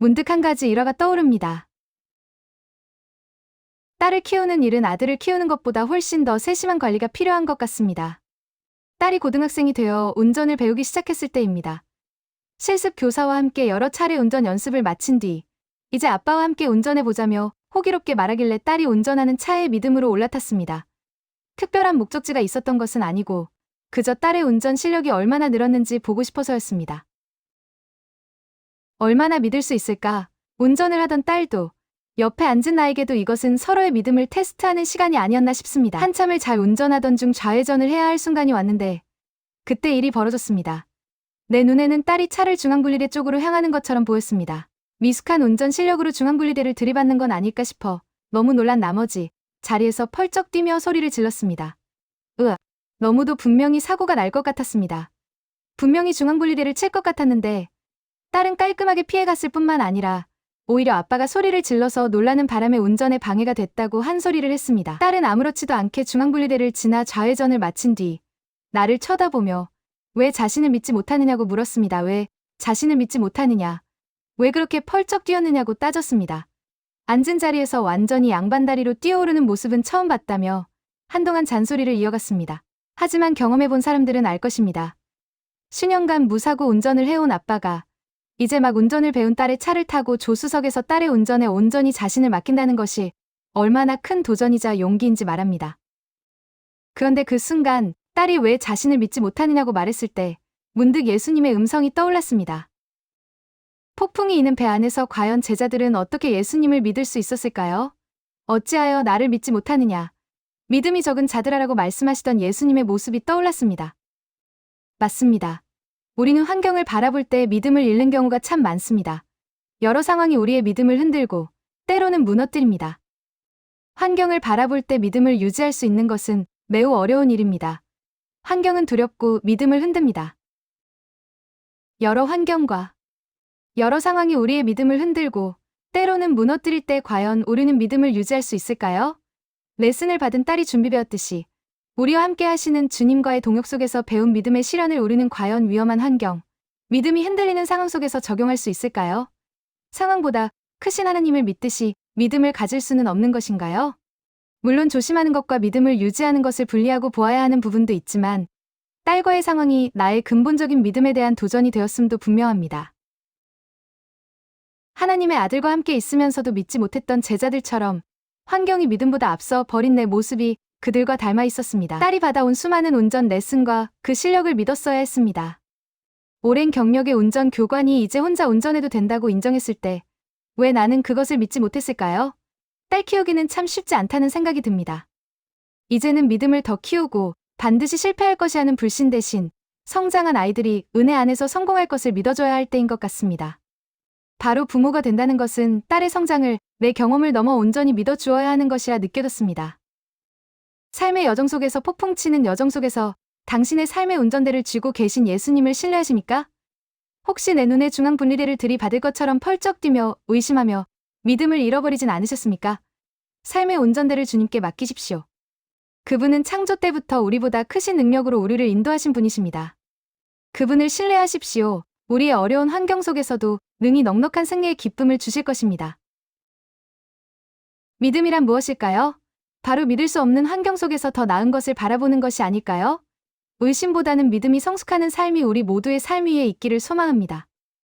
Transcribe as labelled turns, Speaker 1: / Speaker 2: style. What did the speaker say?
Speaker 1: 문득 한 가지 일화가 떠오릅니다. 딸을 키우는 일은 아들을 키우는 것보다 훨씬 더 세심한 관리가 필요한 것 같습니다. 딸이 고등학생이 되어 운전을 배우기 시작했을 때입니다. 실습 교사와 함께 여러 차례 운전 연습을 마친 뒤 이제 아빠와 함께 운전해보자며 호기롭게 말하길래 딸이 운전하는 차에 믿음으로 올라탔습니다. 특별한 목적지가 있었던 것은 아니고 그저 딸의 운전 실력이 얼마나 늘었는지 보고 싶어서였습니다. 얼마나 믿을 수 있을까? 운전을 하던 딸도 옆에 앉은 나에게도 이것은 서로의 믿음을 테스트하는 시간이 아니었나 싶습니다. 한참을 잘 운전하던 중 좌회전을 해야 할 순간이 왔는데 그때 일이 벌어졌습니다. 내 눈에는 딸이 차를 중앙분리대 쪽으로 향하는 것처럼 보였습니다. 미숙한 운전 실력으로 중앙분리대를 들이받는 건 아닐까 싶어 너무 놀란 나머지 자리에서 펄쩍 뛰며 소리를 질렀습니다. 너무도 분명히 사고가 날 것 같았습니다. 분명히 중앙분리대를 칠 것 같았는데 딸은 깔끔하게 피해갔을 뿐만 아니라 오히려 아빠가 소리를 질러서 놀라는 바람에 운전에 방해가 됐다고 한 소리를 했습니다. 딸은 아무렇지도 않게 중앙분리대를 지나 좌회전을 마친 뒤 나를 쳐다보며 왜 자신을 믿지 못하느냐고 물었습니다. 왜 자신을 믿지 못하느냐? 왜 그렇게 펄쩍 뛰었느냐고 따졌습니다. 앉은 자리에서 완전히 양반다리로 뛰어오르는 모습은 처음 봤다며 한동안 잔소리를 이어갔습니다. 하지만 경험해본 사람들은 알 것입니다. 수년간 무사고 운전을 해온 아빠가 이제 막 운전을 배운 딸의 차를 타고 조수석에서 딸의 운전에 온전히 자신을 맡긴다는 것이 얼마나 큰 도전이자 용기인지 말합니다. 그런데 그 순간 딸이 왜 자신을 믿지 못하느냐고 말했을 때 문득 예수님의 음성이 떠올랐습니다. 폭풍이 이는 배 안에서 과연 제자들은 어떻게 예수님을 믿을 수 있었을까요? 어찌하여 나를 믿지 못하느냐? 믿음이 적은 자들아라고 말씀하시던 예수님의 모습이 떠올랐습니다. 맞습니다. 우리는 환경을 바라볼 때 믿음을 잃는 경우가 참 많습니다. 여러 상황이 우리의 믿음을 흔들고 때로는 무너뜨립니다. 환경을 바라볼 때 믿음을 유지할 수 있는 것은 매우 어려운 일입니다. 환경은 두렵고 믿음을 흔듭니다. 여러 환경과 여러 상황이 우리의 믿음을 흔들고 때로는 무너뜨릴 때 과연 우리는 믿음을 유지할 수 있을까요? 레슨을 받은 딸이 준비되었듯이 우리와 함께 하시는 주님과의 동역 속에서 배운 믿음의 실현을 우리는 과연 위험한 환경, 믿음이 흔들리는 상황 속에서 적용할 수 있을까요? 상황보다 크신 하나님을 믿듯이 믿음을 가질 수는 없는 것인가요? 물론 조심하는 것과 믿음을 유지하는 것을 분리하고 보아야 하는 부분도 있지만 딸과의 상황이 나의 근본적인 믿음에 대한 도전이 되었음도 분명합니다. 하나님의 아들과 함께 있으면서도 믿지 못했던 제자들처럼 환경이 믿음보다 앞서 버린 내 모습이 그들과 닮아 있었습니다. 딸이 받아온 수많은 운전 레슨과 그 실력을 믿었어야 했습니다. 오랜 경력의 운전 교관이 이제 혼자 운전해도 된다고 인정했을 때 왜 나는 그것을 믿지 못했을까요? 딸 키우기는 참 쉽지 않다는 생각이 듭니다. 이제는 믿음을 더 키우고 반드시 실패할 것이 하는 불신 대신 성장한 아이들이 은혜 안에서 성공할 것을 믿어줘야 할 때인 것 같습니다. 바로 부모가 된다는 것은 딸의 성장을 내 경험을 넘어 온전히 믿어주어야 하는 것이라 느껴졌습니다. 삶의 여정 속에서 폭풍 치는 여정 속에서 당신의 삶의 운전대를 쥐고 계신 예수님을 신뢰하십니까? 혹시 내 눈에 중앙분리대를 들이받을 것처럼 펄쩍 뛰며 의심하며 믿음을 잃어버리진 않으셨습니까? 삶의 운전대를 주님께 맡기십시오. 그분은 창조 때부터 우리보다 크신 능력으로 우리를 인도하신 분이십니다. 그분을 신뢰하십시오. 우리의 어려운 환경 속에서도 능히 넉넉한 승리의 기쁨을 주실 것입니다. 믿음이란 무엇일까요? 바로 믿을 수 없는 환경 속에서 더 나은 것을 바라보는 것이 아닐까요? 의심보다는 믿음이 성숙하는 삶이 우리 모두의 삶 위에 있기를 소망합니다.